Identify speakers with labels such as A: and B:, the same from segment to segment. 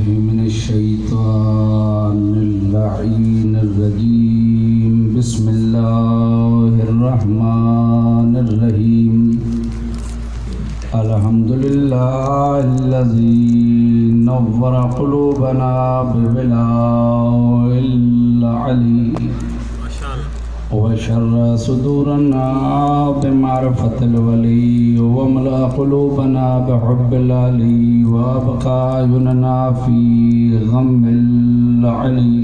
A: मिनश्शैतानिर्रजीम बिस्मिल्लाहिर्रहमानिर्रहीम अल्हम्दुलिल्लाहिल्लज़ी नव्वरा क़ुलूबना बिविलाइल अली व शर्र सुदूरना बिमारिफतिल वली व मला क़ुलूबना बिहुब्बिल अली व अबक़ा अयुनना फ़ी ग़म्मिल अली।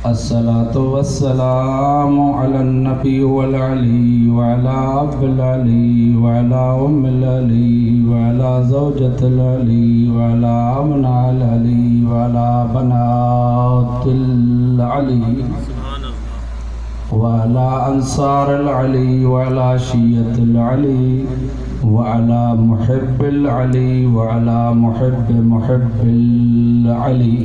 A: अस्सलातु वस्सलामु अलन नबी वल अली व अला अब्बिल अली व अला उम्मिल अली व अला ज़ौजतिल अली व अला अबनाइल अली व अला बनातिल अली वाला अंसार अली वाला शियत अली वाला मुहिब्बिल अली वाला मुहिब्बिल अली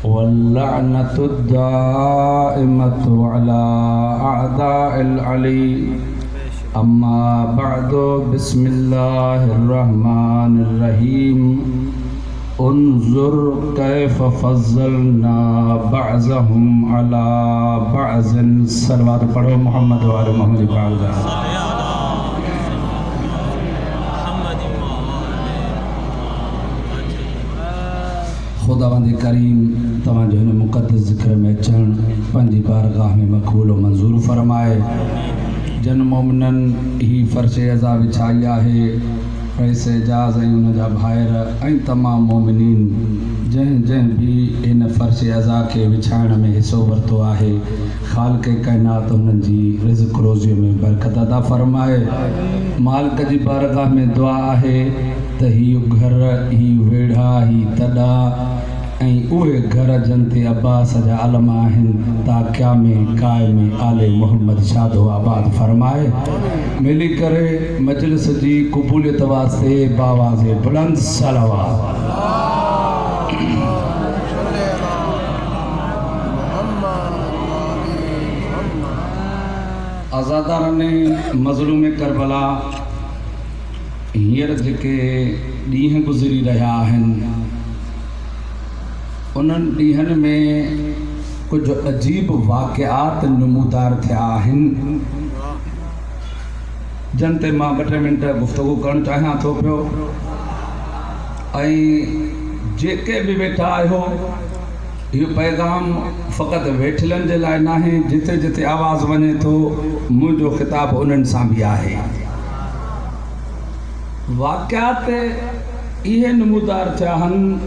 A: वल्लअनतु दाइमतु अला अअदाइल अली। अम्मा बअदु बिस्मिल्लाहिर्रहमानिर्रहीम उन्जुर कैफ फज़्ज़लना बअज़हुम अला बअज़िन। सलवात पढ़ो मोहम्मद व आले मोहम्मद पाक। खुदावंद करीम तव्हांजो हिन मुक़द्दस ज़िक्र में अचण पंहिंजी बारगाह में मक़बूल व मंज़ूर फरमाए। जन मोमिननि ही फ़र्श अज़ा विछाई आहे, फैज़ एजाज़ ऐं उन जा भाइर ऐं तमामु मोमिनीन जंहिं जंहिं भी इन फ़र्श अज़ा के विछाइण में हिस्सो वरितो आहे, ख़ालिक़ काइनात उन्हनि जी रिज़्क़ रोज़ीअ में बरकत अदा फरमाए। मालिक जी बारगाह में दुआ आहे त हीउ घर ही वेढ़ा ही तॾा ऐं उहे घर जंते अब्बास जा आलम आहिनि ता क़यामे क़ाइम आले मोहम्मद शादो आबाद फरमाए। मिली करे मजलिस जी क़बूलियत वास्ते बावाज़े बुलंद सलावत। आज़ादारन मज़लूम करबला हींअर जेके ॾींहं गुज़री रहिया आहिनि, उन्हनि ॾींहंनि में कुझु अजीब वाक़िआत नमूदार थिया आहिनि, जन ते मां 2-3 मिंट गुफ़्तगू करणु चाहियां थो पियो। ऐं जेके बि वेठा आहियो, इहो पैगाम फ़क़ति वेठलनि जे लाइ नाहे, जिथे जिथे आवाज़ वञे थो मुंहिंजो ख़िताब उन्हनि सां बि आहे। वाक़िआत इहे नमूदार थिया आहिनि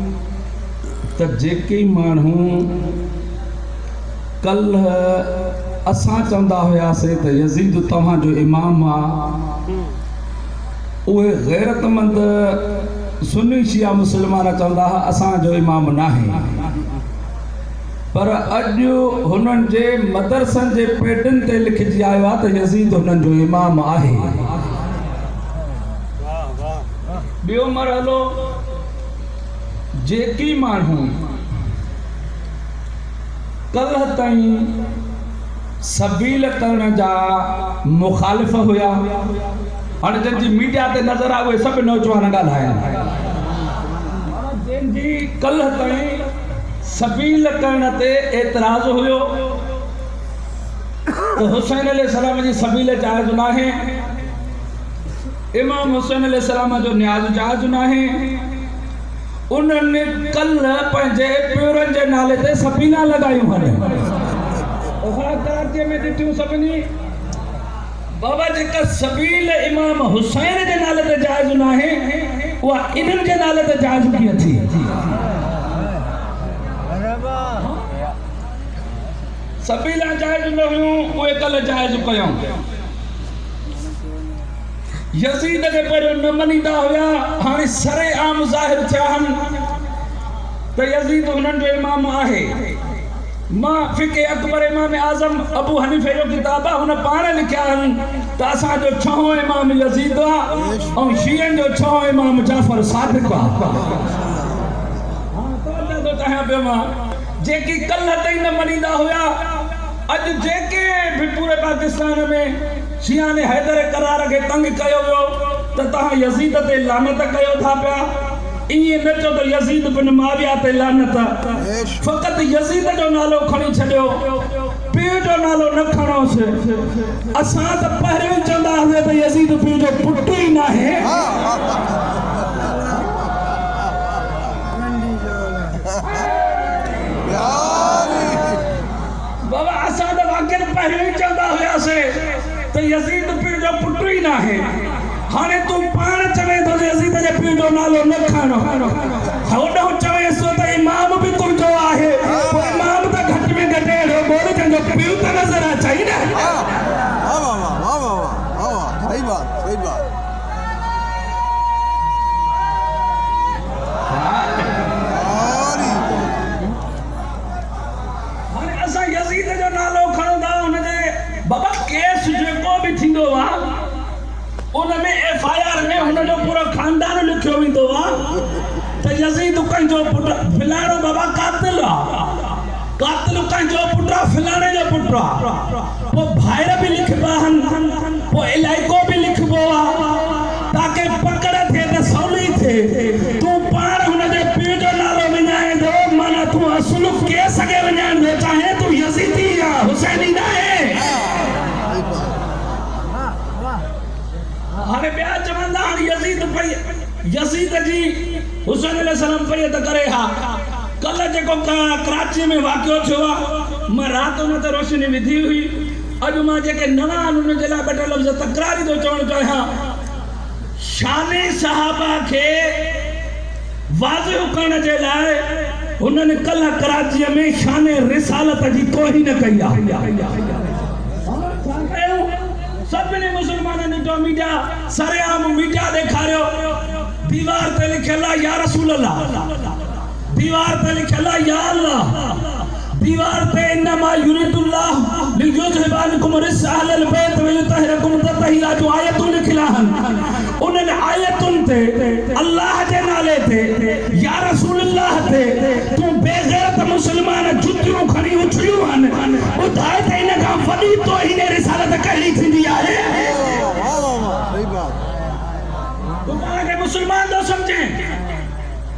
A: त जेके माण्हू कल्ह असां चवंदा हुआसीं त यज़ीद तव्हांजो इमाम आहे, उहे गैरतमंद सुन्नी शिया मुस्लमान चवंदा हुआ असांजो इमाम नाहे। पर अॼु हुननि जे मदरसनि जे पेटनि ते लिखिजी आयो आहे त यज़ीद हुननि जो इमाम आहे। ॿियो मरहलो, जेकी माण्हू कल्ह ताईं सबील करण जा मुखालिफ़ हुया, हाणे जंहिंजी मीडिया ते नज़र आहे उहे सभु नौजवान ॻाल्हाइनि। जंहिंजी कल्ह ताईं सबील करण ते एतिराज़ हुयो त हुसैन अलैहिस्सलाम जी सबील जाइज़ नाहे, इमाम हुसैन अलैहिस्सलाम जो न्याज़ जाइज़ नाहे, उन्होंने कल्ह पंहिंजे प्योरनि जे नाले ते सबीला लॻायूं आहिनि। कराची में ॾिठियूं सभिनी बाबा जेका सबील इमाम हुसैन जे नाले ते जाइज़ नाहे, उहा इन्हनि जे नाले ते जाइज़ कीअं थी? सबीला जाइज़ न हुयूं, उहे कल्ह जाइज़ कयूं। यज़ीद खे पहिरियों न मञींदा हुया, हाणे सरे आम ज़ाहिर थिया आहिनि त यज़ीद हुननि जो इमाम आहे। मां फ़िक़े अकबर इमाम आज़म अबू हनीफ़े जो किताब आहे, हुन पाण लिखिया आहिनि त असांजो 6हों इमाम यज़ीद आहे ऐं शियनि जो 6हों इमाम जाफ़र सादिक़ आहे। चाहियां पियो मां, जेकी कल्ह ताईं न मञींदा हुया, अॼु जेके भी पूरे पाकिस्तान में शिया ने हैदर करार के तंग कयो वियो त तव्हां यज़ीद ते लानत कयो था पिया, ये न चो तो यजीद बिन माविया ते लानत फकत यजीद जो नालो खणी छड्यो पीउ जो नालो न खणो से असा त पहिरियों चंदा हुए तो यजीद पीउ जो पुट ही ना है बाबा असा त वाकई पहिरियों चंदा हुआ से तो यजीद पीउ जो पुट ही ना है हाने तू पाण चवे तो यजीद जे पीउ जो नालो न खणो होडो चवे सो त इमाम भी तुझो आहे तो इमाम त घट में घटेड़ो बोल जंगो पीउ त नजर आ चाहिए ना
B: वाह वाह वाह वाह वाह सही बात
A: हाने असा यजीद जो नालो खणदा उन जे बाबा केस जेको भी थिंदो वा उनमें एफआईआर में हुनजो पूरो खानदान लिखियो वेंदो वा त यजीद कंजो पुट फिलाणो बाबा कातिल कंजो पुट फिलाणे जो पुट वो भाइर भी लिखबा हन वो इलाइको भी लिखबो आ ताके पकड़ थे त सौली थे तू पाण हुनजे पीउ जो नालो विञाए दो माना तू असुल के सके विञाइण दो चाहे तू यजीदी या हुसैनी ना है हाणे ॿिया चवंदा आहिनि यजीद जी हुसैन अलैहिस्सलाम फरियत करे हा कल जेको कराची में वाक़ियो थियो आहे मां राति हुन ते रोशनी विधी हुई अॼु मां जेके नवां आहिनि उन जे लाइ ॿ टे लफ़्ज़ तकरारी थो चवणु चाहियां शान सहाबा खे वाज़िह करण जे लाइ हुननि कल कराचीअ में शान रिसालत जी तौहीन कई आहे सभिनी मुसलमाननि जो मीडिया सरेआम मीडिया ॾेखारियो दीवार ते लिखियल आहे या रसूल अल्लाह दीवार पे लिखला या अल्लाह दीवार पे इन्नमा युरिदुल्लाह लियुज़हिबानकुम रिज्स अहलल बैत व युतहिरकुम ततहीरा जो आयतुन लिखला हन उन आयतुन ते अल्लाह जे नाले ते या रसूल अल्लाह ते तू बेगैरत मुसलमान जुतियूं खणी उछियूं हन ॿुधाए त इन खां वॾी तो हिन रिसालत कहिड़ी थींदी आहे
B: सही बात
A: तू पाण खे मुसलमान थो समझे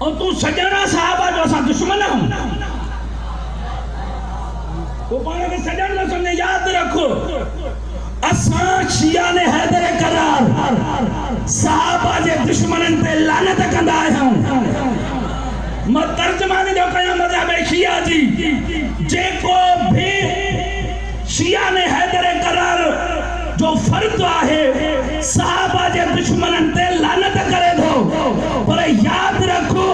A: और तू सजना साहबा जो असा दुश्मन हूं तू पाने के सजन न समझे याद रखो असा शिया ने हैदर करार साहबा जे दुश्मनन ते लानत कंदा आहियूं मां तर्जमानी जो कया मज़हब शिया जी जेको भी शिया ने हैदर करार जो फर्ज आहे साहबा जे दुश्मनन ते लानत करे दो पर याद रखो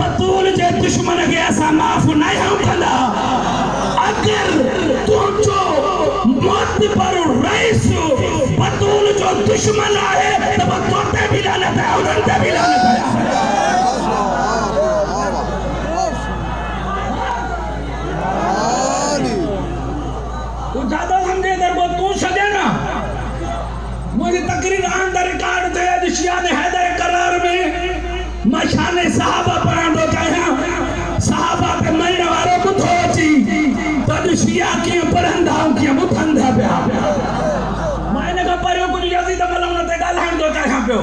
A: बतूल जे दुश्मन के असा माफ नहीं कंदा अगर तुझो मौत पर रईस बतूल जो दुश्मन आहे तो तोते भी लानत है उनते भी लानत है तू ज्यादा समझे दर वो तू सजे ना मुझे तकरीर आंदा रिकॉर्ड थे शिया ने हैदर करार में मशाने सहाबा पढ़ण दो चाहिए सहाबा के मरण वारो बुधो अची तद शिया कीअं पढ़ंदा ऐं कीअं ॿुधंदा पिया मां इन खां पहिरियों कुझु यज़ीद मलम ते ॻाल्हाइण थो चाहियां पियो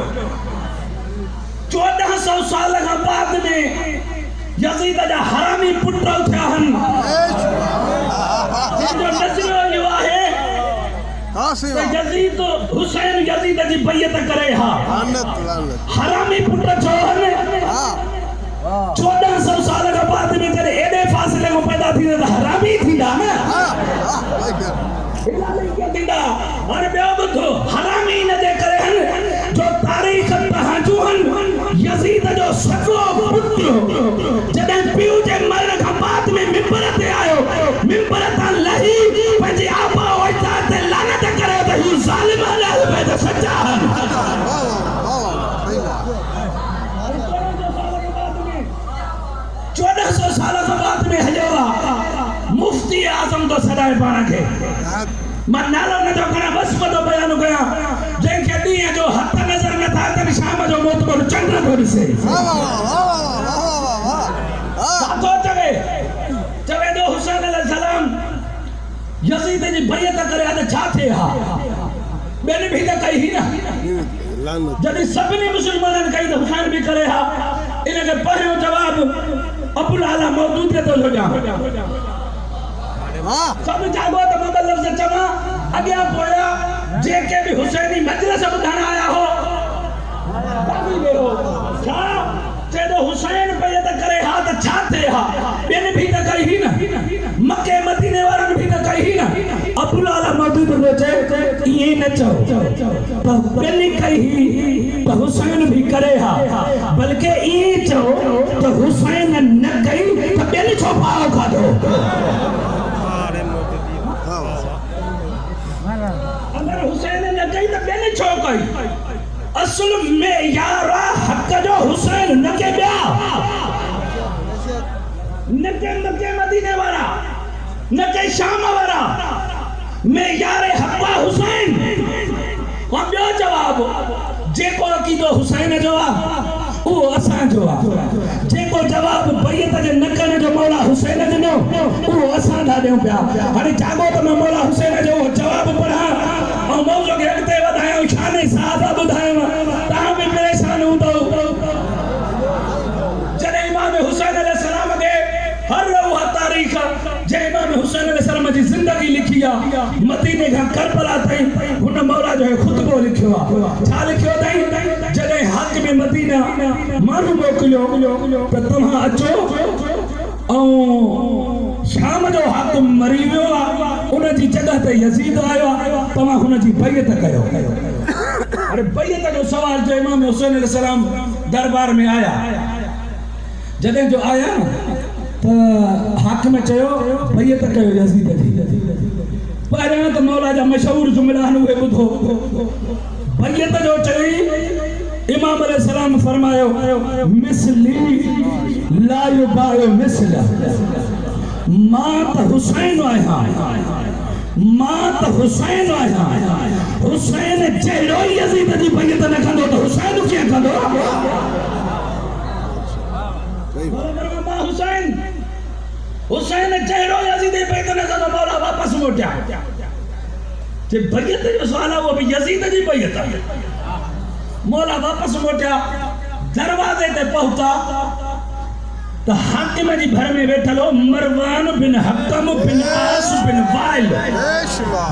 A: 1400 साल खां बाद में यज़ीद जा हरामी पुट थिया आहिनि जंहिंजो नज़रियो इहो आहे यज़ीद हुसैन यज़ीद जी बैयत करे हा हरामी पुट छो आहिनि 1400 साल खां बाद में जॾहिं एॾे फ़ासिले में पैदा थींदा त हरामी थींदा न थींदा हाणे ॿियो ॿुधो हरामी इन जे करे आहिनि जो तारीख़ तहाजूं आहिनि यज़ीद जो सॻो पुटु जॾहिं पीउ जे मरण खां बाद में मिंबर ते आयो मिंबर तां लही पंहिंजे आबा अजदाद ते लानत करे त हू ज़ालिम अहल बैत सचा आहिनि 1400 साल खां बाद में हलियो आहे मुफ्ती आज़म तो सदाए पाण खे मां नालो न थो खणा बस वॾो बयान कयां जंहिंखे ॾींहं जो हथ नज़र नथा अचनि शाम जो मोतबर चंड थो ॾिसे छा चवे तो हुसैन अलैहिस्सलाम यज़ीद जी बैयत करे अॼु छा थिए हा ॿियनि बि त कई न जॾहिं सभिनी मुसलमाननि कई त हुसैन बि करे हा इन
C: के पहियो जवाब अबुल आला मौजूद के तो हो जा
B: वाह
C: सब जागो तो मतलब से चमा अगे पोया जेके भी हुसैनी मजलिस बुधाना आया हो बाबी में हो क्या तेरे हुसैन पे ये तो करे हाथ छाते हा बेन भी तो कही ही ना मक्के मदीने वाला भी तो कही ही ना अबुल आला मौजूद हो जाए ये न चाहो तो बेन कही तो हुसैन भी करे हा बल्कि ये चाहो तो हुसैन न कही तो बेन छुपाओ खा दो अगर हुसैन ने कही तो बेन छो कही असल में यारा हक जो हुसैन न के ब्या न के मक्के मदीने वाला न के शाम वाला मैं यारे हक्का हुसैन हम जो जवाब जेको की जो हुसैन जवाब वो असा जवाब जेको जवाब बैयत जे नकन जो मौला हुसैन दिनो वो असा दा देऊ पिया हाणे जागो त मैं मौला हुसैन जो जवाब पढ़ा और मौजो के अगते वधायो शान साहब बुधायो ता भी परेशान हूं तो जने इमाम हुसैन अलैहि सलाम के हर वो तारीख जे इमाम हुसैन अलैहि सलाम जी जिंदगी लिखी आ मदीने का करबला ताईं हुन मौला जो खुतबो लिखियो आ छा लिखियो ताईं जने हक में मदीना मानू मोकलियो त तमा अचो और शाम जो हक मरी वियो आ उन जी जगह ते यजीद आयो तमा हुन जी बैयत कयो अरे बैयत जो सवाल जो इमाम हुसैन अलैहि सलाम दरबार में आया जने जो आया तो हक में चयो बैयत कयो यजीद जी पहिरियां तो मौला जा मशहूर जुमला हुए बुधो बैयत जो चई इमाम अलैहि सलाम फरमायो मिसली ला युबायो मिसला मात हुसैन आया मात हुसैन आया हुसैन जहिड़ो यजीद जी बैयत न कंदो तो हुसैन कीअं कंदो मां हुसैन हुसैन जहिड़ो यजीद जी बैयत न कंदो मौला वापस मोटिया जे बैयत जो सवाल है वो भी यजीद जी बैयत मौला वापस मोटिया दरवाजे ते पहुंचा तो हाकिम जी घर में बैठलो मरवान बिन हकम बिन आस बिन वाइल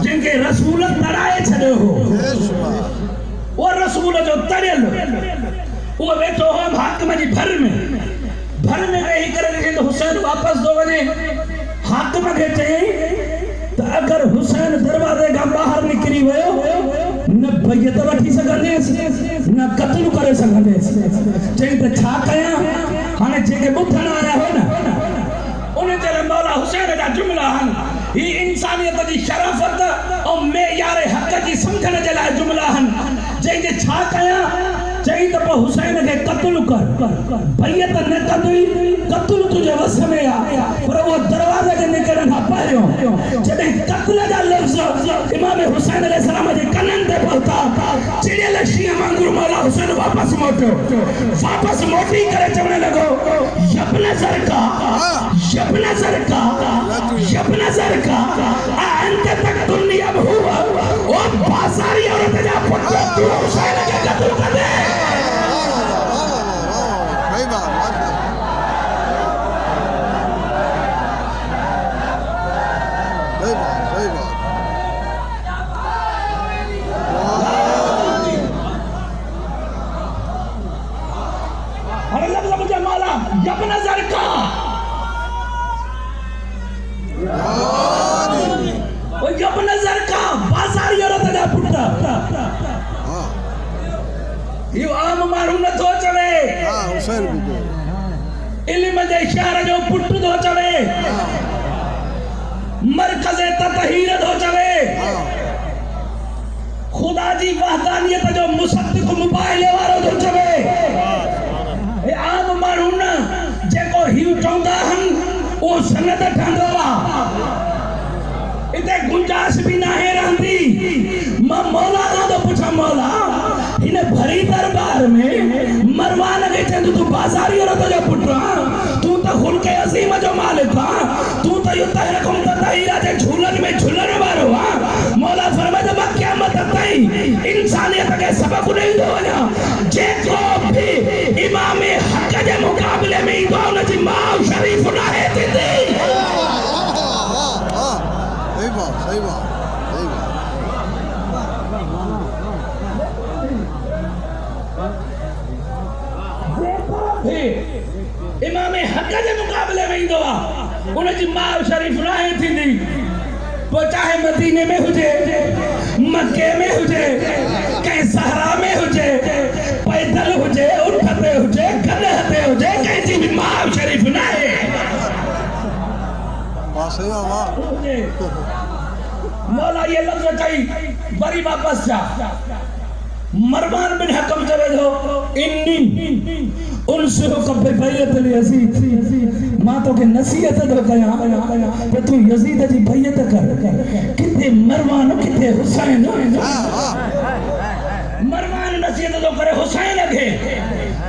C: जिनके रसूल तराए छड़े हो वो रसूल जो तरियल वो बैठो हो हाकिम जी घर में रही करे हुसैन वापस दो वने हाकिम के चई तो अगर हुसैन दरवाजे का बाहर निकली वयो न बैयत वठी सकंदे न कत्ल करे सकंदे चई तो छा कया हाने जेके बुधन आया हो ना उन्हें तेरे मौला हुसैन का जुमला हन ही इंसानियत जी शराफत और मेयार हक जी समझने जे लाइ जुमला हन जे छा कया चई त हुसैन के कत्ल कर बैयत न कंदी कत्ल तुझे वस में आ पर वो दरवाजे के निकलण खां पहिरियों जॾहिं कत्ल जा लफ़्ज़ इमाम हुसैन अलैहि सलाम जे कननि ते पहुता चिड़ियल शींहं वांगुरु मौला हुसैन वापस मोटी करे चवण लॻो यब्न ज़रका अंत तक दुनिया में हुआ ओ बाजारी औरत जा पुत्र तू हुसैन के कत्ल कर दे
B: सही बात
C: अरे लफ्ज़ मुझे मौला यब्न ज़रका ओ यब्न ज़रका बाजारी औरत जा पुत्र यो आम माण्हू नथो चवे
B: हुसैन
C: इल्म जे शहर जो पुट थो चवे मरकज़ ततहीर थो चवे खुदा जी वहदानियत जो मुसद्दिक़ मुबाइले वारो थो चवे ए आम माण्हू न जेको हिउ चवंदा आहिनि उहो सनद ठहंदो आहे इते गुंजाइश भी नाहे रहंदी मां मौला खां तो पुछां मौला इन भरी दरबार में मरवान के चंद तू बाजारी औरत जो पुट तू तो खुलके अजीम जो मालिक तू तो यो तहरकुम तहीरा जे झूलन में झूलन वारो मौला फरमाए तो क़यामत ताईं इंसानियत के सबक नहीं दो वना जेको भी इमाम हक जे मुका शरीफ ना है दीदी
B: सही बात सही बात सही बात
C: इमाम हक के मुकाबले में ईंदो आहे उन जी माउ शरीफ ना है थींदी पोइ चाहे मदीने में हुजे मक्के में हुजे कहीं सहरा में हुजे पैदल हुजे उठते हुजे गदहते हुजे कहीं जी भी माउ शरीफ ना है
B: वाह सही वाह
C: मौला ये लफ्ज़ चई वरी वापस जा मरवान बिन हकम चवे थो इन्नी उनसो कबे बैयत ले अजीज मां तो के नसीहत दो कया ते तू यजीद जी बैयत कर किथे मरवान किथे हुसैन मरवान नसीहत दो करे हुसैन के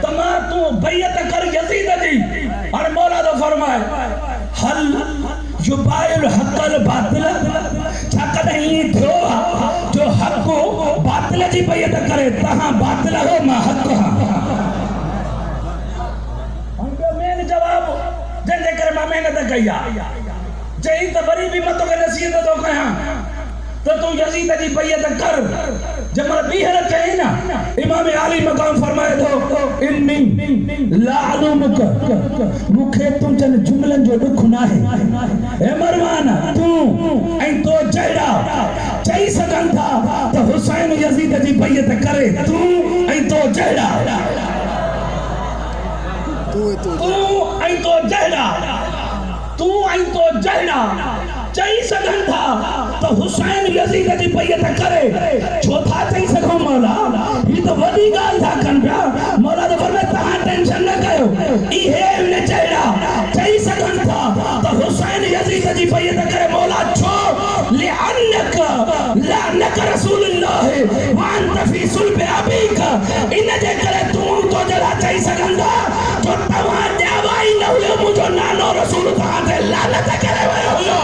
C: तमा तू बैयत कर यजीद जी और मौला तो फरमाए हल युबाइल हक़ल बातिल छाकद ही थियो जो हक को बातिल जी बैयत करे तहां बातिल हो मां हक जवाब जंहिंजे करे मां महिनत कई आहे चई त वरी बि मां तोखे नसीहत थो कयां त तूं यज़ीद जी बैयत कर जंहिंमहिल ॿीहर चई न इमाम आली मक़ाम फरमाए थो इन्नी ला अलूमुक मूंखे तुंहिंजनि जुमलनि जो ॾुख न आहे हे मरवान तूं ऐं तो जहिड़ा चई सघनि था त हुसैन यज़ीद जी बैयत करे तूं ऐं तो जहिड़ा तू ऐं तो जहिड़ा चई सघनि था त हुसैन यज़ीद जी बैयत करे छो था चई सघूं मौला ही तो वॾी ॻाल्हि था कनि पिया मौला तो फरमाए तव्हां टेंशन न कयो इहे जहिड़ा चई सघनि था त हुसैन यज़ीद जी बैयत करे मौला छो लिअन्नक लअनक रसूलुल्लाह व अंत फी सुल्ब अबीक इन जे करे तूं तो जहिड़ा चई सघनि था जो तव्हां ॼावाई न हुयो मुंहिंजो नानो रसूल तव्हां ते लानत करे वियो हुयो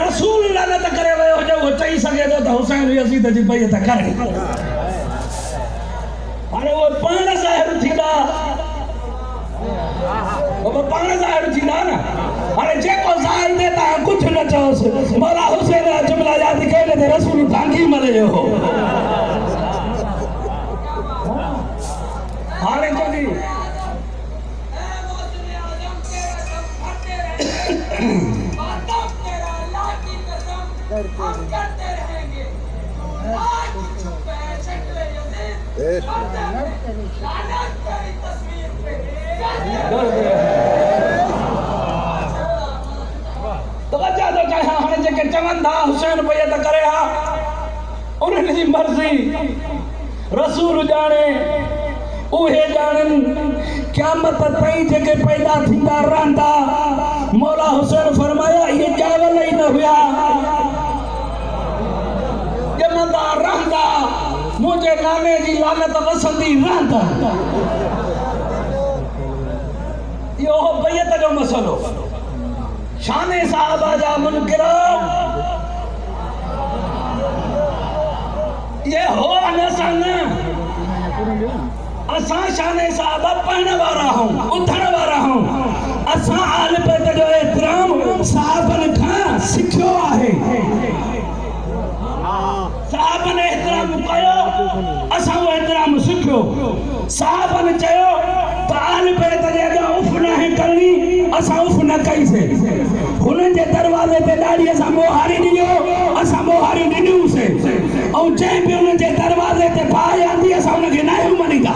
C: रसूल लानत करे वियो हुजे वो चई सघे थो त हुसैन यज़ीद जी बैयत करे हाणे वो पाण ज़ाहिर थींदा वो पाण ज़ाहिर थींदा न हाणे जेको ज़ाहिर थिए तव्हां कुझु न चओसि मौला हुसैन जा जुमला यादि कयो त रसूल भांगी मरियो हो हाणे चवंदी करते रहेंगे आज चुप है शक्ल यज़ीद लानत तेरी तस्वीर पे तवज्जो तो चाहे हाणे जेके चवनि था हुसैन बैयत करे हा उन्हनि जी मर्ज़ी रसूल ॼाणे उहे ॼाणनि क़यामत ताईं जेके पैदा थींदा रहंदा मौला हुसैन फरमाया इहे ॼावल ई न हुया ॼमंदा रहंदा मुंहिंजे नाने जी लानत वसंदी रहंदा इहो बैयत जो मसलो शान साहबा जा मुनकिर ये हो न असां शान साहबा पढ़ण वारा हूं उथण वारा हूं असां आल बैत जो एहतराम साहबनि खां सिखियो आहे साहबनि एहतराम कयो असां वो एहतराम सिखियो साहबनि चयो त आल बैत जे अॻियां उफ़ नाहे करणी असां उफ़ न कईसीं हुननि जे दरवाज़े ते ॾाढी असां मोहारी ॾिनो असां मोहारी ॾिनियूंसीं ऐं जंहिं बि हुननि जे दरवाज़े ते बाहि आंदी असां हुनखे नाहियूं मञींदा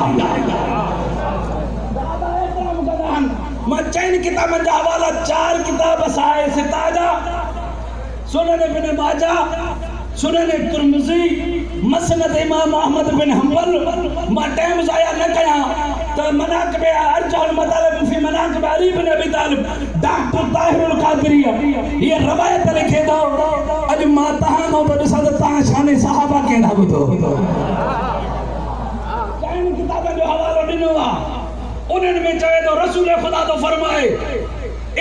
C: मां चइनि किताबनि जा हवाला 4 किताब साए सिताजा सुनन इब्न माजा सुनन तिरमिज़ी मसनद इमाम अहमद बिन हंबल मां टाइम ज़ाया न कयां त मनाक़िब अर्जहुल मतालिब फी मनाक़िब अली बिन अबी तालिब डॉक्टर ताहिरुल क़ादरी ये रवायत लिखे थो अॼु मां तव्हां खां थो ॾिसां त तव्हां शान सहाबा केॾा ॿुधो चइनि किताबनि जो हवालो ॾिनो आहे उन्हनि में चवे तो रसूल खुदा तो फरमाए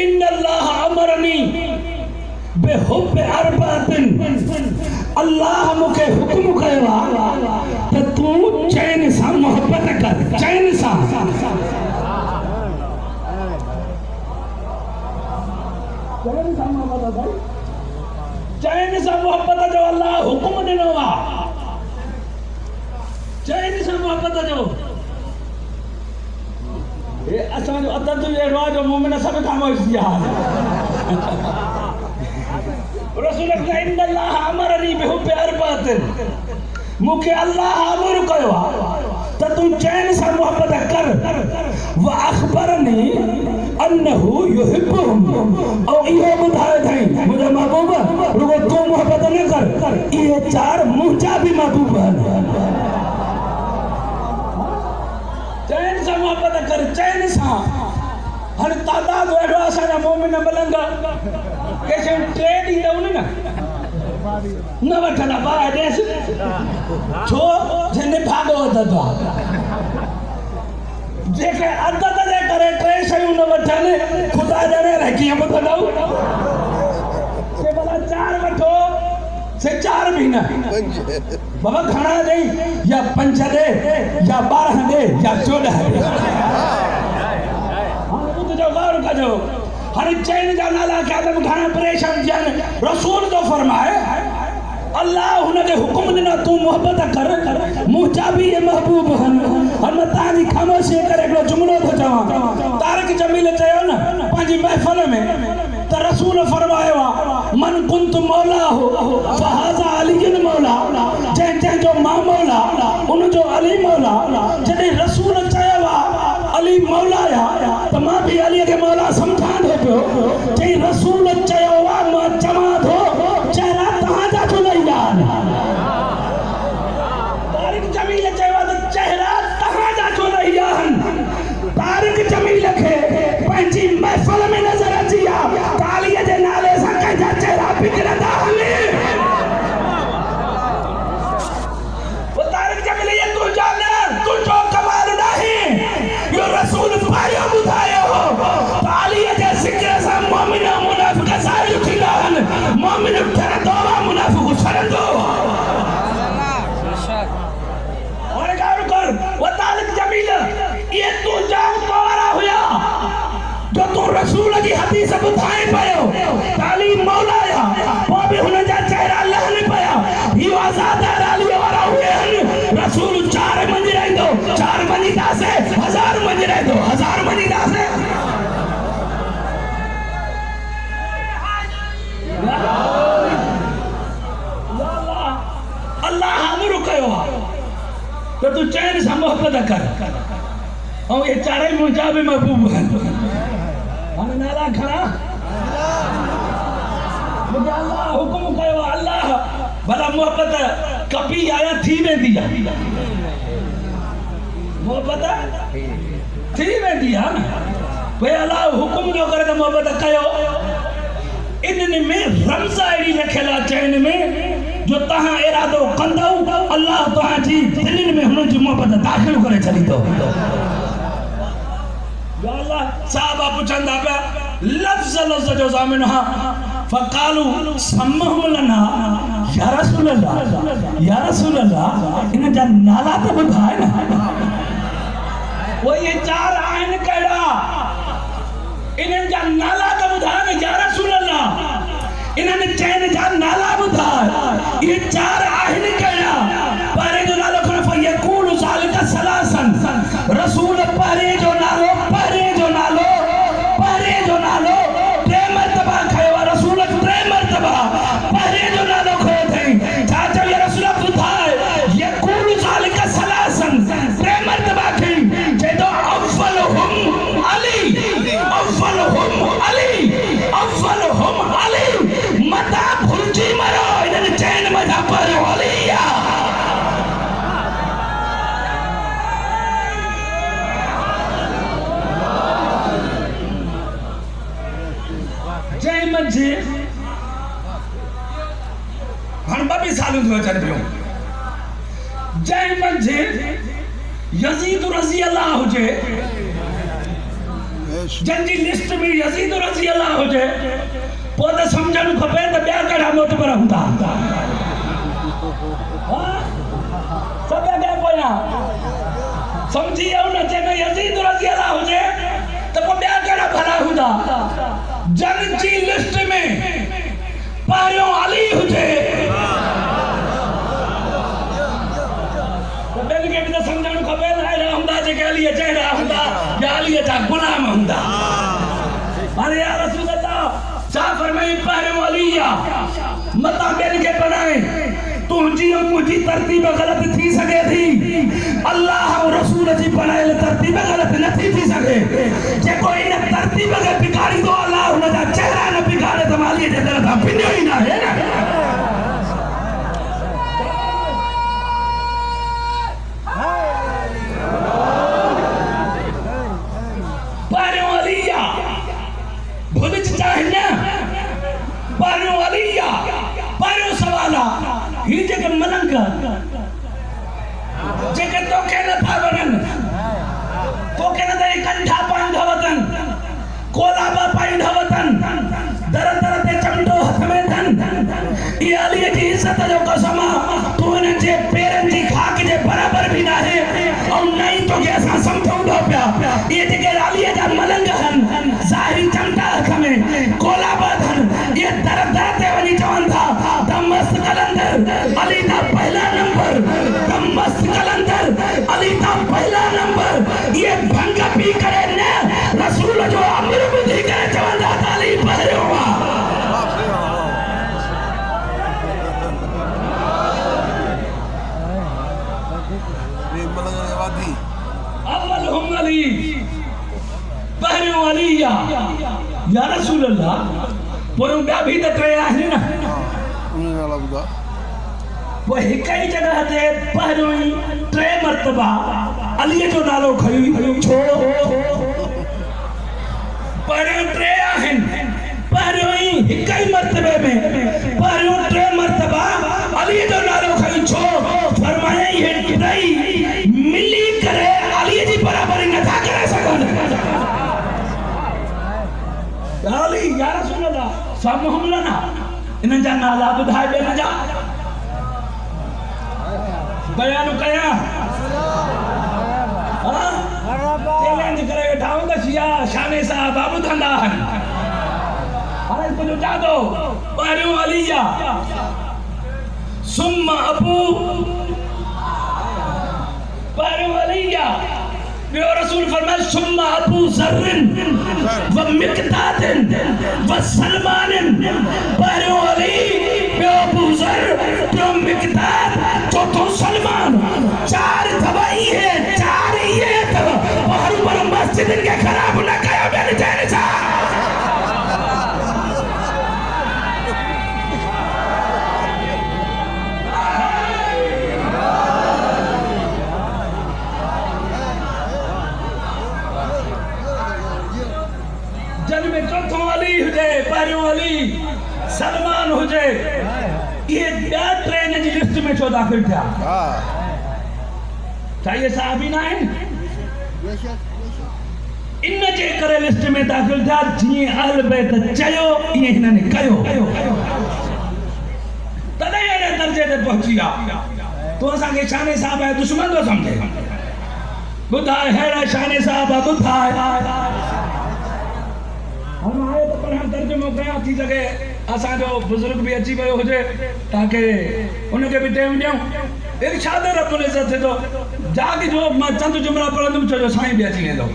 C: इन्नल्लाह अमरनी बेहुब्बि अरबातिन, अल्लाह मूंखे हुक्म कयो आहे त तूं चैन सां मोहब्बत कर, चैन सां। चैन सां मोहब्बत जो अल्लाह हुक्म ॾिनो आहे, चैन सां मोहब्बत जो। ये असांजो अदब जो अहिड़ो आहे जो मोमिन सभु ख़ामोश थी विया। रसूल इन्नल्लाह अमरनी बिहुब्बि अरबातिन, मूंखे अल्लाह अमर कयो आहे त तूं चैन सां मोहब्बत कर। व अख़बरनी अन्नहु युहिब्बुहुम, ऐं इहो ॿुधायो अथई मुंहिंजा महबूब रुगो तूं मोहब्बत न कर, इहे चार मुंहिंजा बि महबूब आहिनि। चैन सां मोहब्बत कर, चैन सां। हाणे तादाद अहिड़ो असांजा मोमिन मलंग के शयूं टे ॾींदव न वठंदा ॿार ॾेसि, छो जंहिंजे भाॻो वधंदो आहे। जेके अदद जे करे टे शयूं न वठनि ख़ुदा ॼणे रहे कीअं ॿुधंदव। से भला चार वठो, से चार भी न बाबा घणा ॾेई, या 5 ॾे या 12 ॾे या 14 ॾे। हाणे ॿुधजो गौर कजो। हाणे चैन जा नाला के आदम घणा परेशान थिया आहिनि। रसूल तो फरमाए अल्लाह हुनखे हुकुम ॾिनो तूं मोहब्बत कर, मुंहिंजा बि इहे महबूब आहिनि। हाणे मां तव्हांजी ख़ामोशीअ करे हिकिड़ो जुमिलो थो चवां। तारिक जमील चयो न पंहिंजी महफ़िल में त रसूल फरमायो आहे मन कुंत मौला हो फहाज़ा अलीयुन मौला, जंहिंजो मां मौला उनजो अली मौला। जॾहिं रसूल चयो आहे अली मौला आहे त मां बि अलीअ खे मौला सम्झां थो पियो। चई रसूल चयो आहे मां चवां थो चहिरा तव्हांजा छो लही आहिनि। तारिक जमील चयो आहे त चहिरा तव्हांजा छो लही आहिनि। तारिक जमील खे पंहिंजी महफ़िल में नज़र अची आहे तालीअ जे नाले सां कंहिंजा चहिरा बिगड़ंदा आहिनि। तारिक जमील ये तुंहिंजा न, तुंहिंजो कमाल नाहे, इहो रसूल पायो ॿुधायो हो। तालीअ जे ज़िक्र सां मोमिन मुनाफ़िक़ ज़ाहिर थींदा आहिनि। मोमिन ठरंदो आहे, मुनाफ़िक़ छरंदो आहे। हाणे गौर कर, वो तारिक जमील ये तुंहिंजा वारा हुया जो तूं रसूल जी हदीस ॿुधाए पियो। ताली मौला पोइ बि हुन जा चहिरा लहनि पिया। इहो आज़ादार अलीअ वारा हुए आहिनि। रसूल 4 मंझि रहंदो, 4 मञीदासे, 1000 मंझि रहंदो, 1000 मञीदासे। अल्लाह अमर कयो आहे त तूं चैन सां मोहब्बत कर, ऐं इहे चारई मुंहिंजा बि महबूब आहिनि। हाणे नाला खणा, मुंहिंजा अल्लाह हुकुम कयो आहे। अल्लाह भला मोहब्बत कपी आया थी वेंदी आहे, मोहब्बत थी वेंदी आहे न। भई अल्लाह हुकुम जो करे त मोहब्बत कयो। इन्हनि में रमज़ अहिड़ी लिखियल आहे चैन में जो तव्हां इरादो कंदव अल्लाह तव्हांजी दिलनि में हुननि जी मोहब्बत दाख़िल करे छॾींदो। साहबा पुछंदा पिया लफ़्ज़ लफ़्ज़ जो ज़ामिन हा फ़क़ालू सम्महुम लना या रसूल अल्लाह, या रसूल अल्लाह इन जा नाला त ॿुधाए न। वो ये 4 आहिनि कहिड़ा, इन्हनि जा नाला त ॿुधाए न। या रसूल अल्लाह इन्हनि चैन जा नाला ॿुधाए। ये 4 आहिनि कहिड़ा। पहिरें जो नालो खणो फयकूल ज़ालिका सलासन, रसूल पहिरें जो नालो, पहिरें जो नालो, पहिरें जो नालो 3 मरतबा खयो आहे। रसूल 3 मरतबा पहिरें जो नालो खयो अथई। छा चयो या रसूल ॿुधाए यकूल ज़ालिका सलासन 3 मरतबा खई। चए थो अव्वलुहुम अली, अव्वलुहुम अली, अव्वलुहुम अली। मता भुलिजी मरो इन्हनि चैन मथां पहिरियों अली आहे। जंहिं मंझि हाणे 2 सालूं थियो अचनि पियो। जंहिं मंझि यज़ीद रज़ी अल्लाह हुजे जंहिंजी लिस्ट में यज़ीद रज़ी अल्लाह हुजे पोइ त सम्झणु खपे त ॿिया कहिड़ा मोतबर हूंदा सभु अॻियां पोयां सम्झी वियो न जंहिंमें यज़ीद रज़ी अल्लाह हुजे त पोइ ॿिया कहिड़ा भला हूंदा जंग जी लिस्ट में पहिरियों अली हुजे त ॿियनि खे बि त सम्झणु खपे न अहिड़ा हूंदा जेके अलीअ जहिड़ा हूंदा या अलीअ जा गुलाम हूंदा हाणे या रसूल अल्लाह छा फरमाई पहिरियों अली आहे मतां ॿियनि खे बनाए तुंहिंजी ऐं मुंहिंजी तरतीब ग़लत थी सघे थी अल्लाह ऐं रसूल जी बनायल तरतीब ग़लत नथी थी सघे जेको इन तरतीब खे बिगाड़ींदो अल्लाह हुन जा चेहरा न बिगाड़े त मालीअ जे दर तां पिनियो ई न आहे न पहिरियों अली आहे भुलिज चाहे न पहिरियों अली आहे पहिरियों सवाल आहे ही जेके मलंग जेके तोखे नथा वणनि तोखे न त कंठा पाईंदा वतन कोलाबा पाईंदा वतन दर दर ते चमटो हथ में अथनि इहे अलीअ जी इज़त जो कसम आहे तूं हिननि जे पेरनि जी खाक जे बराबरि बि न आहे ऐं न ई तोखे असां सम्झूं था पिया इहे जेके अलीअ जा मलंग आहिनि ज़ाहिरी चमटा हथ में कोलाबा अथनि इहे दर दर ते वञी चवनि था त मस्त कलंदर अली दा पहला नंबर त मस्त कलंदर अली दा पहला नंबर ये भंग पी करे न रसूल जो अमर बुधी करे चवंदा त अली पहिरियों आहे अव्वल हम अली पहिरियों अली आहे या रसूल अल्लाह पोयों ॿिया बि त टे आहिनि न वो हिक ही जगह ते पहिरियों ई टे मर्तबा अलीअ जो नालो खयो छो पहिरियों टे आहिनि पहिरियों ई हिक ही मर्तबे में पहिरियों टे मर्तबा अलीअ जो नालो खयो छो फरमाया ये टई मिली करे अलीअ जी बराबरी नथा करे सघनि अली या रसूल अल्लाह साम्हूं लना इन्हनि जा नाला ॿुधाए ॿियनि जा बयान कया चैलेंज करे वेठा हूं त शिया शाने साहब ॿुधंदा आहिनि हाणे कुझु जादो पहिरियों अली आहे सुम अबू पहिरियों अली आहे ॿियो रसूल फरमाए सुम अबू ज़र्रिन व मिक़दादिन व सलमानिन पहिरियों अली ॿियो अबू ज़र ॿियो मिक़दाद चौथो सलमान चार दवा इहे चार इहे अथव पहिरियों पर मस्जिदनि खे ख़राब न कयो ॿियनि चइनि छा पहिरियों अली सलमान हुजे इहे ॿिया ट्रेन जी लिस्ट में छो दाख़िल थिया छा इहे साहबी न आहिनि इन जे करे लिस्ट में दाख़िल थिया जीअं अहल बैत चयो ईअं हिननि कयो तॾहिं अहिड़े दर्जे ते पहुची विया तूं असांखे शाने साहब जा दुश्मन थो सम्झे ॿुधाए अहिड़ा शाने साहब ॿुधाए तर्जुमो कयां थी सघे असांजो बुजुर्ग भी अची वियो हुजे ताकि उनखे भी टाइम ॾियूं इरशाद रब्बुल इज़्ज़त थो जाग जो मां चंद जुमला पढ़ंदुमि छो जो साईं भी अची वेंदो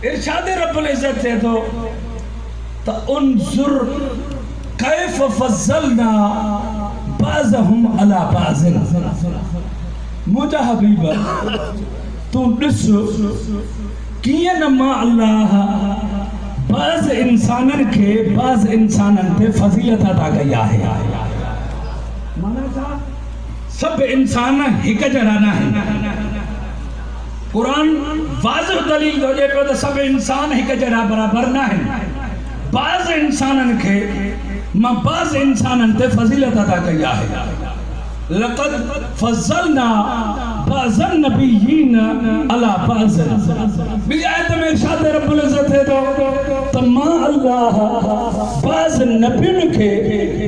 C: इरशाद रब्बुल इज़्ज़त थे तो उनजुर कैफ फज़लना बाज़हुम अला बाज़िन मुंहिंजा हबीब तूं ॾिस कीअं न मां अल्लाह बाज़ इंसाननि खे बाज़ इंसाननि ते फज़ीलत अता कई आहे माना छा सब इंसान हिक जहिड़ा न आहिनि कुरान वाज़िह दलील थो ॾिए पियो त सब इंसान हिक जहिड़ा बराबरि न आहिनि बाज़ इंसाननि खे मां बाज़ इंसाननि ते फज़ीलत अता कई आहे लक़द फज़लना बाज़न नबिय्यीन अला बाज़न। ॿी आयत में इरशाद रब्बुल इज़्ज़त है तो मां अल्लाह बाज़ नबियुनि खे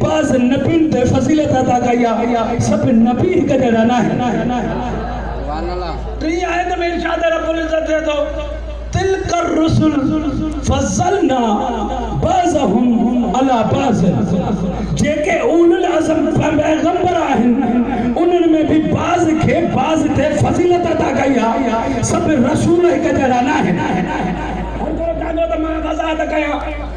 C: बाज़ नबियुनि ते फ़ज़ीलत अता कई आहे। सभु नबी हिक जहिड़ा न आहिनि। टी आयत में इरशाद रब्बुल इज़्ज़त है तो तिलकर रुसुल फज़लना बाज़हुम अला बाज़। जेके उलुल अज़म पैगंबर आहिनि उन्हनि में भी बाज़ खे बाज़ ते फ़ज़ीलत अता कई आहे। सभु रसूल हिक जहिड़ा न आहिनि।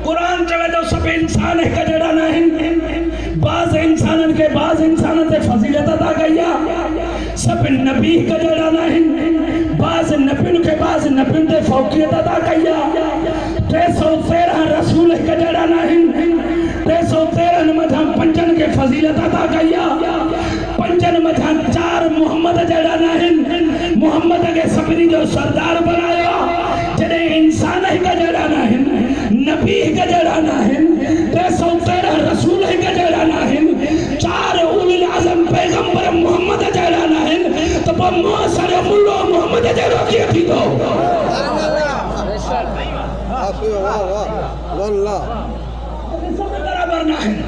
C: कुरान चवे तो सब इंसान हिक जहिड़ा न आहिनि। बाज़ इंसाननि खे बाज़ इंसाननि ते फ़ज़ीलत अता कई आहे। सब नबी हिक जहिड़ा न आहिनि। बाज़ नबियुनि खे बाज़ नबियुनि ते फ़ौक़ियत अता कई आहे। 313 रसूल हिक जहिड़ा न आहिनि। 313 मथां 5 खे फ़ज़ीलत अता कई आहे। 5 मथां 4 मोहम्मद जहिड़ा न आहिनि। मोहम्मद खे सभिनी जो सरदार बनायो। जॾहिं इंसान हिक जहिड़ा न आहिनि, नबी हिक जहिड़ा न आहिनि, 313 रसूल हिक जहिड़ा न आहिनि, 4 उलुल आज़म पैगंबर मोहम्मद जहिड़ा न आहिनि, त पोइ मुअसर मुल्लो मोहम्मद जहिड़ो कीअं थींदो? सभु बराबरि न आहिनि।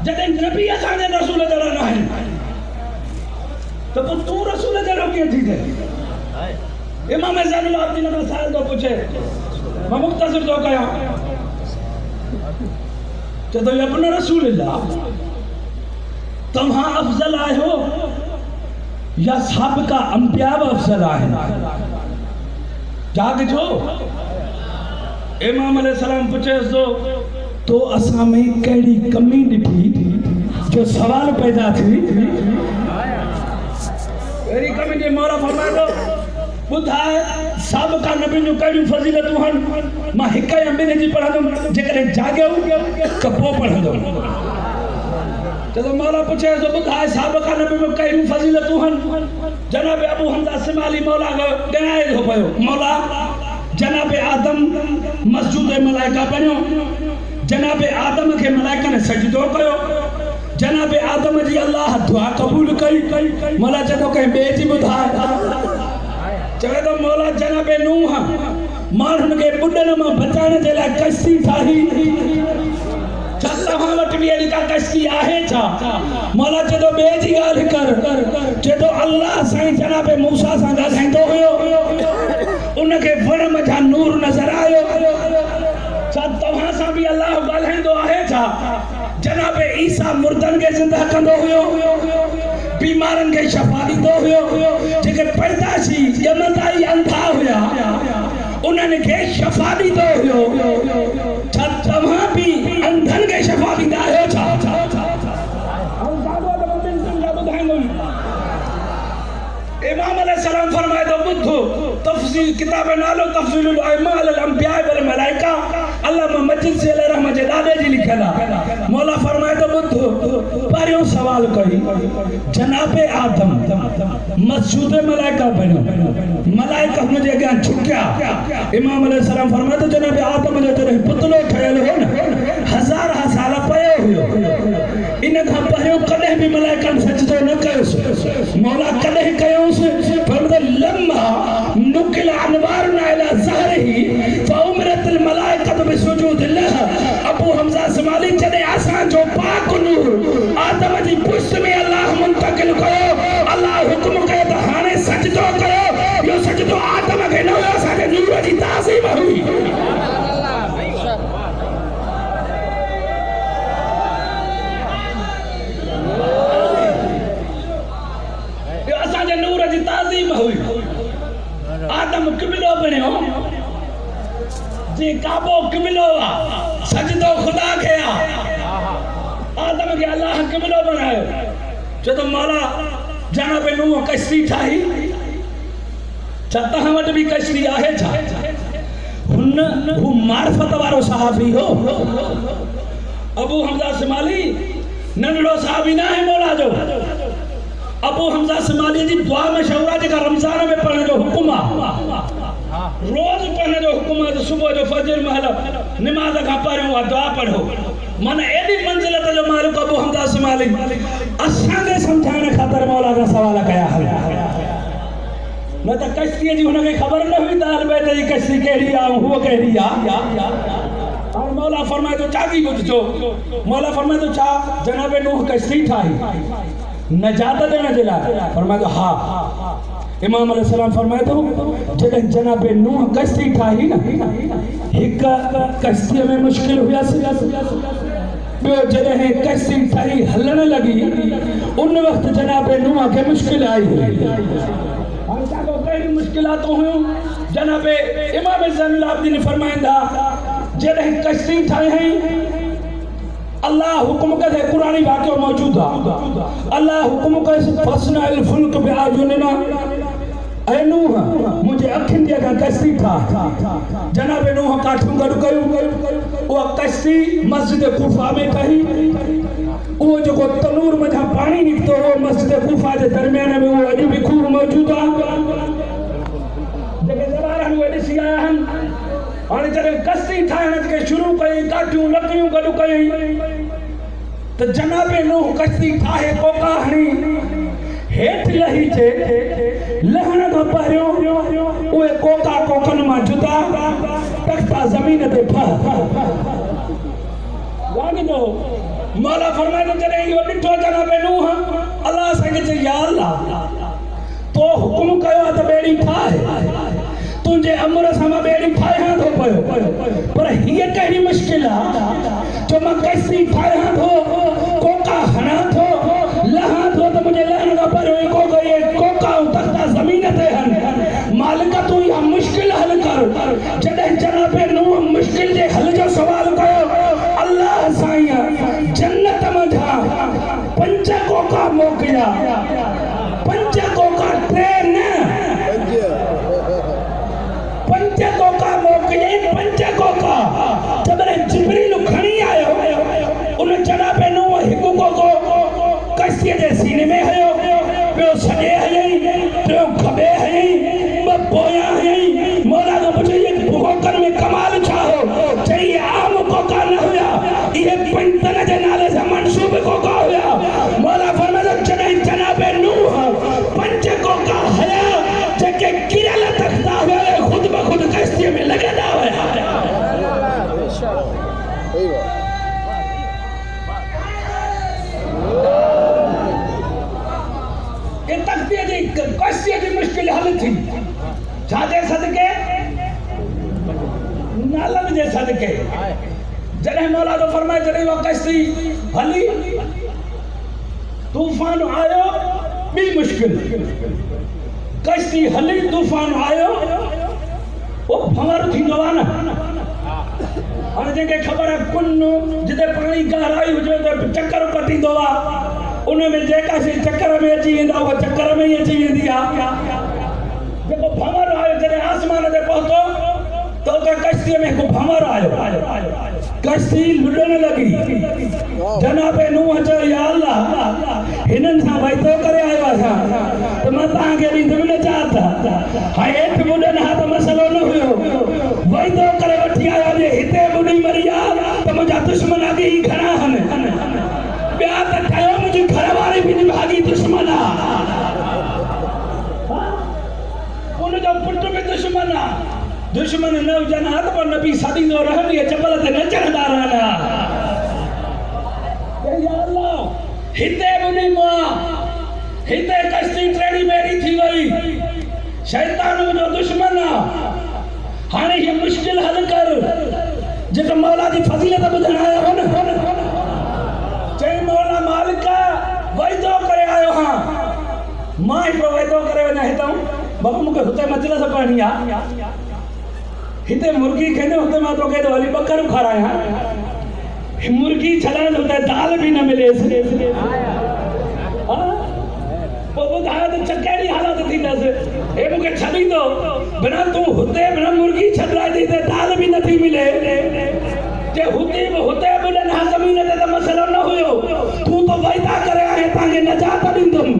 C: जॾहिं नबी असांजे रसूल जहिड़ा न आहिनि त पोइ तूं रसूल जहिड़ो कीअं थींदे? इमाम ज़ैनुल आबिदीन खां साहिल थो पुछे, मां मुख़्तसिर थो कयां। चए थो इब्न रसूलिल्लाह तव्हां अफ़ज़ल आहियो या साबिक़ा अंबिया बि अफ़ज़ल आहिनि? जागजो। इमाम अलैहिस्सलाम पुछेसि तो असां में कहिड़ी कमी ॾिठी जो सवाल पैदा थी? अहिड़ी कमी जे मौला फरमाए थो ॿुधाए साबिक़ा नबियुनि जूं कहिड़ियूं फ़ज़ीलतूं आहिनि? मां हिक या ॿिनि जी पढ़ंदुमि, जेकॾहिं जाॻियो त पोइ पढ़ंदुमि। चलो मौला पुछे तो ॿुधाए साबिक़ा नबियुनि जूं कहिड़ियूं फ़ज़ीलतूं आहिनि? जनाब अबू हमज़ा सिमाली मौला खां ॻणाए थो पियो, मौला जनाब आदम मस्जूद मलाइका बणियो, जनाब आदम खे मलाइकनि सजदो कयो, जनाब आदम जी अल्लाह दुआ क़बूल कई। मौला चए थो कंहिं ॿिए जी ॿुधाए। चवे तो मौला जनाब नूह माण्हुनि खे ॿुॾनि मां बचाइण जे लाइ कश्ती ठाही। छा तव्हां वटि बि अहिड़ी का कश्ती आहे छा? मौला चए थो ॿिए जी ॻाल्हि कर। चए थो अल्लाह साईं जनाब मूसा सां ॻाल्हाईंदो हुयो, उनखे वण मथां नूर नज़र आयो। छा तव्हां सां बि अल्लाह ॻाल्हाईंदो आहे छा? जनाब ईसा मुर्दनि खे ज़िंदा कंदो हुयो, बीमारनि खे शफ़ा ॾींदो हुयो, जेके पैदाशी ॼमंदा ई अंधा हुया उन्हनि खे शफ़ा ॾींदो हुयो। छा तव्हां बि अंधनि खे शफ़ा ॾींदा आहियो छा? इमाम अलैहिस्सलाम फरमाए थो ॿुधो तफ़सील किताब नालो तफ़सीलुल अइम्मा अल अंबिया वल मलाइका अल्लामा मजिद से रहमत जे ॾाॾे जी लिखियल आहे। मौला फरमाए थो ॿुधो पहिरियों सवाल कई जनाब आदम मस्जूद मलाइका बणियो, मलाइका हुन जे अॻियां झुकिया। इमाम अलैहिस्सलाम फरमाए थो जनाब आदम जो जॾहिं पुतलो ठहियल हो न 1000 साल पियो हुयो, इन खां पहिरियों कॾहिं बि मलाइकनि सजदो न कयोसि। मौला कॾहिं कयोसि? फरमाए लम्मा नुकिल अनवारुन इला ज़हरिही फउमरतल मलाइकतु बिसुजूद लह। अबू हमज़ा सिमाली जॾहिं असांजो पाक नूर आदम जी पुष्ट में अल्लाह मुंतकिल कयो, अल्लाह हुक्म कयो त हाणे सजदो कयो। इहो सजदो आदम खे न हुयो, असांजे नूर जी ताज़ीम हुई। आदम किबिलो बणियो, जे काबो किबिलो आहे, सजदो खुदा खे आहे। आदम खे अल्लाह किबिलो बनायो। चए थो मौला जनाब नूह कश्ती ठाही, छा तव्हां वटि बि कश्ती आहे छा? हू मार्फत वारो सहाबी हो। अबू हमज़ा सिमाली नंढड़ो सहाबी न आहे मौला जो। अबू हमज़ा सिमाली जी दुआ में शौरा जेका रमज़ान में पढ़ण जो हुकुम आहे, रोज़ पढ़ण जो हुकुम आहे। सुबुह जो फजर महल निमाज़ खां पहिरियों उहा दुआ पढ़ो। मन एडी मंजिलत जो मालिक अबू हमदास मालिक असांखे समझाने खातर मौला का सवाल कया हल न त कश्ती जी हुनखे ख़बर न हुई त अलबैत जी कश्ती कहिड़ी आहे हुअ कहिड़ी आहे और मौला फरमाए तो चागी बुझजो मौला फरमाए तो छा जनाब नूह कश्ती ठाही नजात देने जे लाइ फरमाए तो हा इमाम अलैहिस्सलाम फरमाए तो जॾहिं जनाब नूह कश्ती ठाही न हिक कश्तीअ में मुश्किल हुयसि ॿियो जॾहिं कश्ती ठाही हलण लॻी उन वक़्तु जनाब नूह खे मुश्किल आई हाणे छाको कहिड़ी मुश्किलातूं हुयूं जनाब इमाम ज़ैनुल आबिदीन फरमाईंदा जॾहिं कश्ती ठाही अल्लाह हुक्म करे कुरानी वाक़ियो मौजूद आहे अल्लाह हुक्म करे फसनाइल फुल्क बिअयुनिना ऐ नूह मुंहिंजे अखियुनि जे अॻियां कश्ती ठाह जनाब नूह काठियूं गॾु कयूं उहा कश्ती मस्जिद कुफा में ठही उहो जेको तनूर मथां पाणी निकितो हो मस्जिद कुफा जे दरमियान में उहो अॼु बि खूह मौजूद आहे जेके ज़वारनि उहे ॾिसी आया आहिनि हाणे जॾहिं कश्ती ठाहिण खे शुरू कई काठियूं लकड़ियूं गॾु कयूं त जनाब नूह कश्ती ठाहे कोका हणी हेठि लही थे लहण खां पहिरियों उहे कोका कोकनि मां जुदा तख्ता ज़मीन ते फह वांगो मौला फरमाए तो जॾहिं इहो ॾिठो जनाब नूह अल्लाह असांखे चई या अल्लाह तो हुकुम कयो त ॿेड़ी ठाहे तुंहिंजे अमर सां मां ॿेड़ी ठाहियां थो पियो पर हीअ कहिड़ी मुश्किल आहे जो मां कश्ती ठाहियां थो कोका हणां थो लहां थो त मुंहिंजे लहण खां पहिरियों इहे कोका ऐं तख्ता ज़मीन ते आहिनि मालिक तूं इहा मुश्किल हल कर जॾहिं जनाब नूह मुश्किल जे हल जो सवाल कयो अल्लाह साईं जन्नत मंझां 5 कोका मोकिलिया 5 कोका 3 न 5 कोका मोकिले 5 कोका जॾहिं जिब्रील खणी आयो उन जनाब नूह हिकु कोको कश्तीअ जे सीने में हयो ॿियो सॼे हयईं टियों खॿे हयईं ॿ पोयां हयईं मौला खां पुछो इहे कोकनि में कमाल छा हो चई इहे आम कोका न हुया इहे पंजतन जे नाले सां मंसूब कोका हुया मौला फरमायो जॾहिं जनाब नूह 5 कोका हया जेके किरल तख्ता हुया खुद ब खुद कश्तीअ में लॻंदा हुया ये तख्तीअ जी कश्तीअ जी मुश्किल हल थी छाजे सदके नालनि जे सदके जॾहिं मौला तो फरमाए जॾहिं उहा कश्ती हली तूफ़ान आयो ॿी मुश्किल कश्ती हली तूफ़ान आयो वो भंवर थींदो आहे न हाणे जंहिंखे ख़बर आहे कुन जिते पाणी गहराई हुजे त चकर कटींदो आहे उनमें जेका शइ चकर में अची वेंदा उहा चकर में ई अची वेंदी आहे जेको भंवर आयो जॾहिं आसमान ते पहुतो त उते कश्तीअ में हिकु भंवर आयो कश्ती लुॾण लॻी जनाब नूह चयो या अल्लाह हिननि सां वाइदो करे आयो आहियां त मां तव्हांखे ॾींदुमि नजात हाणे हेठि ॿुॾनि हा त मसइलो न हुयो वाइदो करे वठी आया जे हिते ॿुॾी मरी आहे त मुंहिंजा दुश्मन अॻे ई घणा आहिनि ॿिया त ठहियो मुंहिंजी घरवारी बि निभागी दुश्मन आहे उनजो पुट बि दुश्मन आहे दुश्मन न हुजनि हा त पोइ नबी सॾींदो रहंदी जबल ते न चढ़ंदा रहंदा या अल्लाह हिते ॿुॾीमो आहे हिते कश्ती टेड़ी मेड़ी थी वई शैतान मुंहिंजो दुश्मन आहे हाणे हीअ मुश्किल हल कर जेको मौला जी फज़ीलत ॿुधण आयो हो न चई मौला मालिक वाइदो करे आयो हां मां हिकिड़ो वाइदो करे वञा हितां बाबा मूंखे हुते मजलिस पढ़णी आहे हिते मुर्गी खेॾे हुते मां तोखे तो हली ॿकरूं खारायां मुर्गी छॾण हुते दाल बि न मिलेसि पोइ ॿुधायो त कहिड़ी हालत थींदसि हे मूंखे छॾींदो बिना तूं हुते बिना मुर्गी छॾाए ॾेई त दाल बि नथी मिले जे हुते ॿुॾनि हा ज़मीन ते त मसइलो न हुयो तूं तो वाइदा करे आहे तव्हांखे नजात ॾींदुमि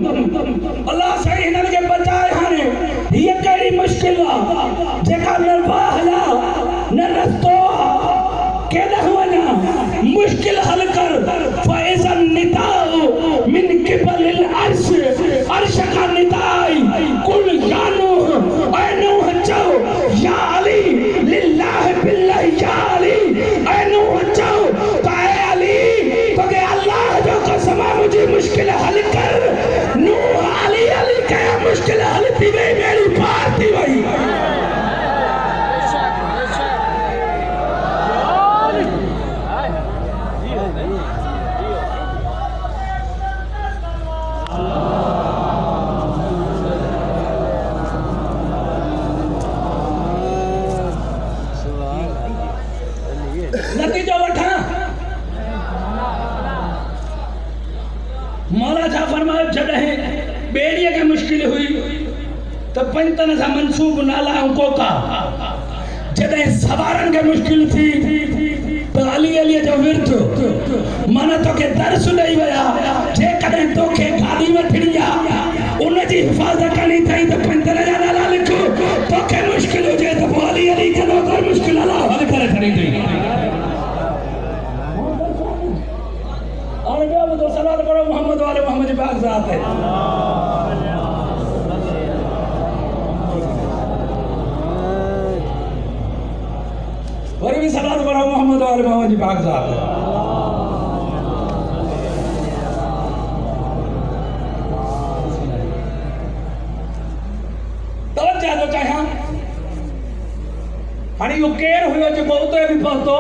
C: अल्लाह साईं हिननि खे बचाए हाणे हीअ कहिड़ी मुश्किल आहे जेका न वाह न रस्तो केॾांहुं वञा मुश्किल हल कर। फैज़न निदाउ मिन क़िबलिल अर्श, अर्श का निदाई कुल या नूह, ऐ नूह जाओ या अली लिल्लाह बिल्लाह या अली, ऐ नूह जाओ तो ऐ अली तो के अल्लाह जो कसम मुझे मुश्किल हल कर। नूह अली अली क्या मुश्किल हल थी गई, मेरी पार थी वही। नतीजो वठा मौला छा फरमायो, जॾहिं ॿेड़ीअ खे मुश्किल हुई त पंजतन सां मंसूब नाला ऐं कोका, जॾहिं सवारनि खे मुश्किल थी त अली अलीअ जो विर्त माना तोखे दर्स ॾेई विया। जेकॾहिं तोखे गाॾी वठणी आहे उनजी हिफ़ाज़त करणी अथई त पंजतन जा नाला लिख। तोखे मुश्किल हुजे त पोइ अली अली खे नौकर मुश्किल अलाह हल करे छॾींदी। और ॿियो ॿुधो, सलात पढ़ो मोहम्मद वाले मोहम्मद जी पाक ज़ात है। वरी भी सलात पढ़ो मोहम्मद वाले मोहम्मद जी पाक ज़ात है। तवज्जो तो चाहियां, हाणे इहो केरु हुयो जेको उते बि पहुतो?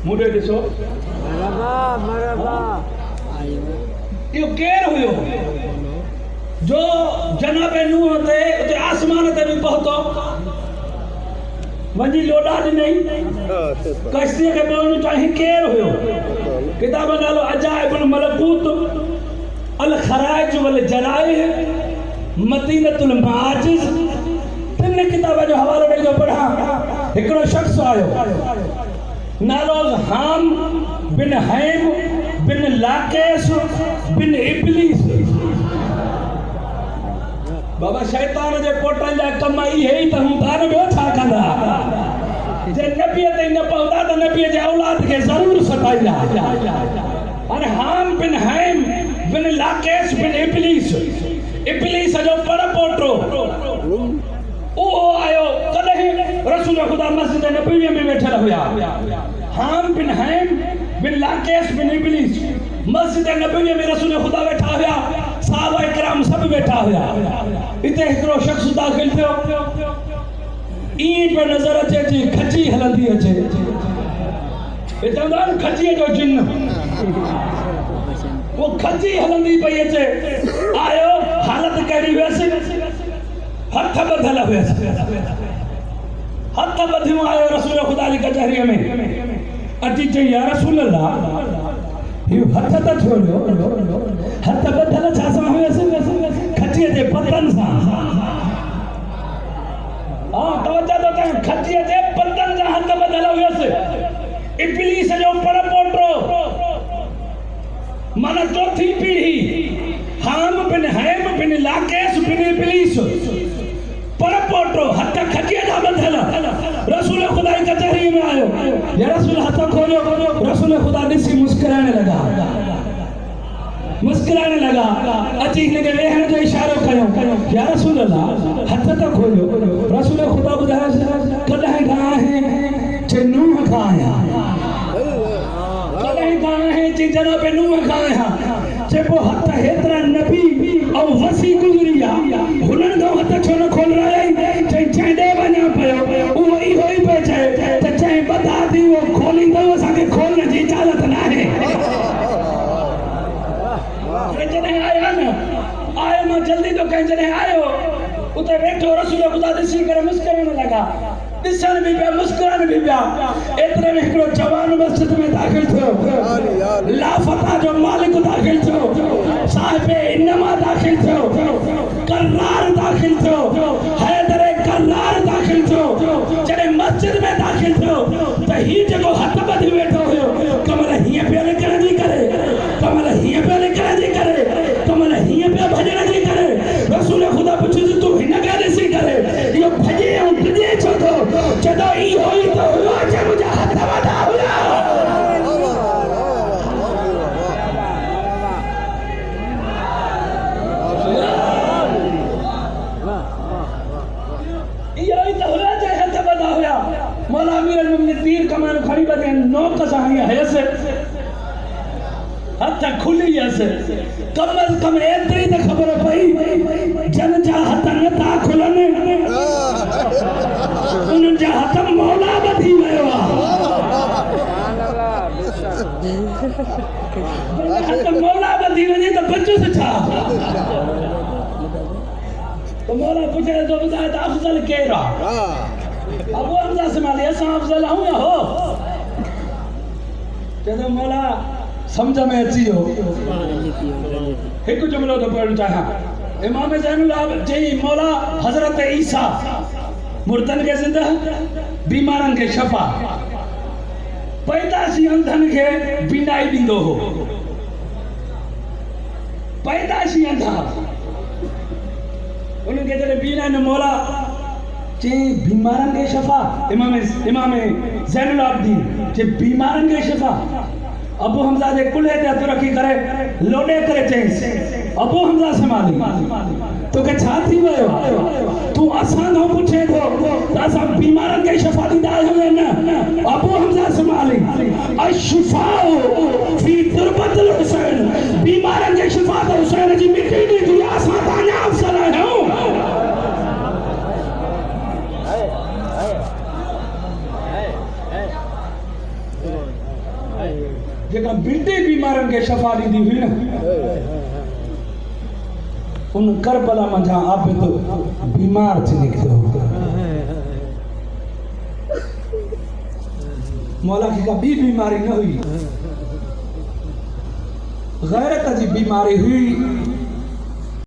C: मुझे ॾिसो इहो केरु हुयो जो जनाब नूह ते उते आसमान ते बि पहुतो, वञी लोॾा ॾिनई, कश्तीअ खे ॿोड़ियूं चाहीं? केरु हुयो? किताब नालो अजाइबुल मलकूत अल खराइज वल जराइह मदीनतुल माजिज़। तिन किताब जो हवालो ॾेई पढ़ा। हिकिड़ो शख़्स आयो, नालो हाम बिन हैम बिन लाकेस बिन इब्लीस। बाबा शैतान जे पोटनि जा कम इहे ई त हूंदा न, ॿियो छा कंदा? जे नबीअ ते न पहुता त नबीअ जे औलाद खे ज़रूर सताईंदा। हाणे हाम बिन हैम बिन लाकेस बिन इब्लीस, इब्लीस जो परपोटो उहो आयो। कॾहिं रसूल ख़ुदा मस्जिद नबवी में वेठल हुया। हाम बिन हैम बिन लाकेस बिन इब्लीस मस्जिद नबवी में रसूल ख़ुदा वेठा हुया, सहाबा इकराम सब वेठा हुया। इते हिकिड़ो शख़्स दाख़िल थियो, ईअं पियो नज़र अचे जी खची हलंदी अचे। चवंदा आहिनि खचीअ जो जिन, वो खची हलंदी पई अचे। आयो, हालत कहिड़ी हुयसि? हथ ॿधल हुयसि, हथ ॿधियूं। आयो रसूल ख़ुदा जी कचहरीअ में अची चई, या रसूल अल्लाह, इहो हथ त थियो हुयो, हथ ॿधल छा सां हुयसि? खचीअ जे पतनि सां। हाँ, तवज्जो तो कयो, खचीअ जे पतनि सां हथ ॿधल हुयसि। इब्लीस जो परपोटो, माना चौथी पीढ़ी, हाम बिन हैम बिन लाकेस बिन इब्लीस परपोटो, हथ खचीअ जा ॿधल। रसूल ख़ुदा जी कचहरी में आयो, या रसूल हथ खोलियो। रसूल ख़ुदा ॾिसी मुस्कुराइण लॻा, मुस्कुराइण लॻा। अची हिनखे वेहण जो इशारो कयो, या रसूल अल्लाह हथ त खोलियो। रसूल ख़ुदा ॿुधायोसि, कॾहिं खां आहे? चई नूह खां आहियां। कॾहिं खां आहे? चई जनाब नूह खां आहियां। चई पोइ हथ हेतिरा नबी ऐं वसी गुज़री विया, हुननि खां हथ छो न खोल रहिया आहीं? चई जंहिं ॾे वञा पियो उहो इहो ई पियो चए त चई ॿधा थी उहो खोलींदो, असांखे खोलण जी इजाज़त न आहे। जॾहिं आया न, आयो मां जल्दी तो कहीं, जॾहिं आयो उते वेठो रसूल ख़ुदा ॾिसी करे मुस्कुराइण लॻा। ॾिसण बि पिया, मुस्कुराइण बि पिया। एतिरे में हिकिड़ो जवान मस्जिद में दाख़िल थियो, लाफता जो मालिक दाख़िल थियो, साहिब इनमा दाख़िल थियो, कर्रार दाख़िल थियो, हैदर कर्रार दाख़िल थियो। जॾहिं मस्जिद में दाख़िल थियो त हीउ जेको हथ ॿधी वेठो हुयो, कमल हीअं पियो लिकण जी करे, कमल हीअं पियो लिकण जी करे, कमल हीअं पियो भॼण जी करे। रसूल ख़ुदा पुछियोसि, तूं हिन खे ॾिसी करे इहो भॼे ऐं टिजे छो थो? चयो इहो ई त जॾहिं नोक सां हीअं हयसि हथ खुली वियसि कम अज़ कम एतिरी त ख़बर पई जन जा हथ नथा खुलनि उन्हनि जा हथ मौला बि थी वियो आहे हथ मौला बि थी वञे त बचुसि छा तो मौला पूछे तो ॿुधाए त अफ़ज़ल केरु आहे अबू हमज़ा से माली असां अफ़ज़ल आहियूं या हो चए मौला समझ में अची वियो हिकु जुमिलो थो पढ़णु चाहियां इमाम ज़ैनुल आबिदीन चई मौला हज़रत ईसा मुर्दनि खे ज़िंदह बीमारनि खे शफ़ा पैदाशी अंधनि खे बीनाई ॾींदो हो पैदाशी अंधा उन्हनि खे जॾहिं बीना न मौला चई बीमारनि खे शफ़ा इमाम ज़ैनुल आबिदीन चई बीमारनि खे शफ़ा अबू हमज़ा जे कुल्हे ते हथ रखी करे लोॾे करे चईंसि अबू हमज़ा से माली तोखे छा थी वियो तूं असां खां पुछे थो त असां बीमारनि खे शफ़ा ॾींदा आहियूं या न अबू हमज़ा से माली अशफ़ाउ फी तुरबतिल हुसैन बीमारनि खे शफ़ा त हुसैन जी मिटी ॾींदी असां त अञा अफ़ज़ल आहियूं जेका बिल्टी बीमारनि खे शफ़ा ॾींदी हुई न उन करबला मंझां आबिद बीमार थी निकितो मौला खे का ॿी बीमारी न हुई गैरत जी बीमारी हुई